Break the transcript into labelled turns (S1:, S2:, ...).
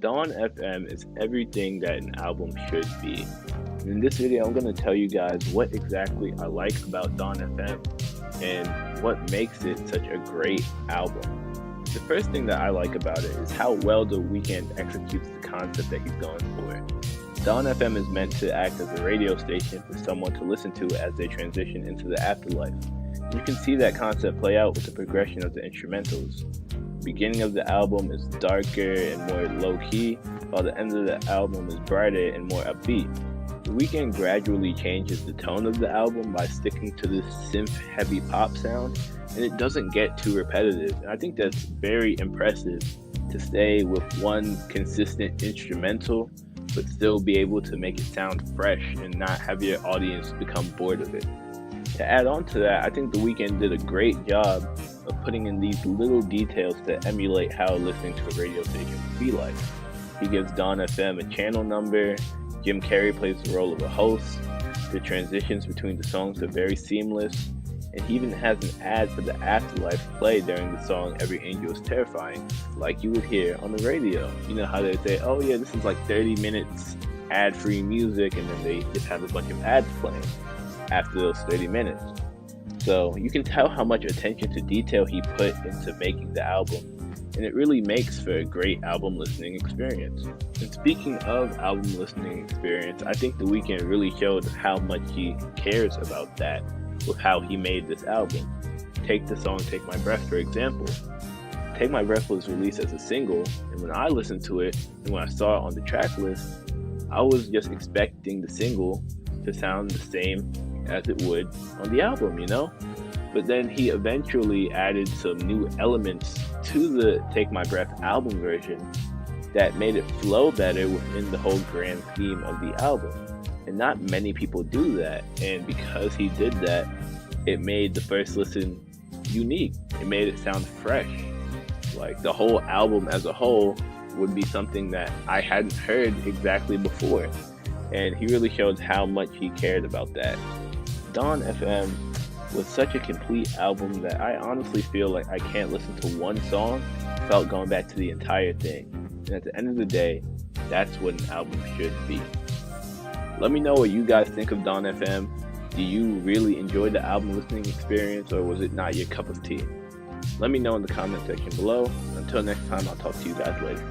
S1: Dawn FM is everything that an album should be. In this video, I'm going to tell you guys what exactly I like about Dawn FM and what makes it such a great album. The first thing that I like about it is how well The Weeknd executes the concept that he's going for. Dawn FM is meant to act as a radio station for someone to listen to as they transition into the afterlife. You can see that concept play out with the progression of the instrumentals. The beginning of the album is darker and more low-key, while the end of the album is brighter and more upbeat. The Weeknd gradually changes the tone of the album by sticking to this synth-heavy pop sound, and it doesn't get too repetitive. And I think that's very impressive to stay with one consistent instrumental, but still be able to make it sound fresh and not have your audience become bored of it. To add on to that, I think The Weeknd did a great job of putting in these little details to emulate how listening to a radio station would be like. He gives Dawn FM a channel number, Jim Carrey plays the role of a host, the transitions between the songs are very seamless, and he even has an ad for the afterlife play during the song Every Angel is Terrifying, like you would hear on the radio. You know how they say, oh yeah, this is like 30 minutes ad-free music, and then they just have a bunch of ads playing after those 30 minutes. So you can tell how much attention to detail he put into making the album, and it really makes for a great album listening experience. And speaking of album listening experience, I think The Weeknd really showed how much he cares about that with how he made this album. Take the song Take My Breath for example. Take My Breath was released as a single, and when I listened to it and when I saw it on the track list, I was just expecting the single to sound the same as it would on the album, you know? But then he eventually added some new elements to the Take My Breath album version that made it flow better within the whole grand theme of the album. And not many people do that, and because he did that, it made the first listen unique. It made it sound fresh. Like the whole album as a whole would be something that I hadn't heard exactly before. And he really showed how much he cared about that. Dawn FM was such a complete album that I honestly feel like I can't listen to one song without going back to the entire thing. And at the end of the day, that's what an album should be. Let me know what you guys think of Dawn FM. Do you really enjoy the album listening experience, or was it not your cup of tea? Let me know in the comment section below. Until next time, I'll talk to you guys later.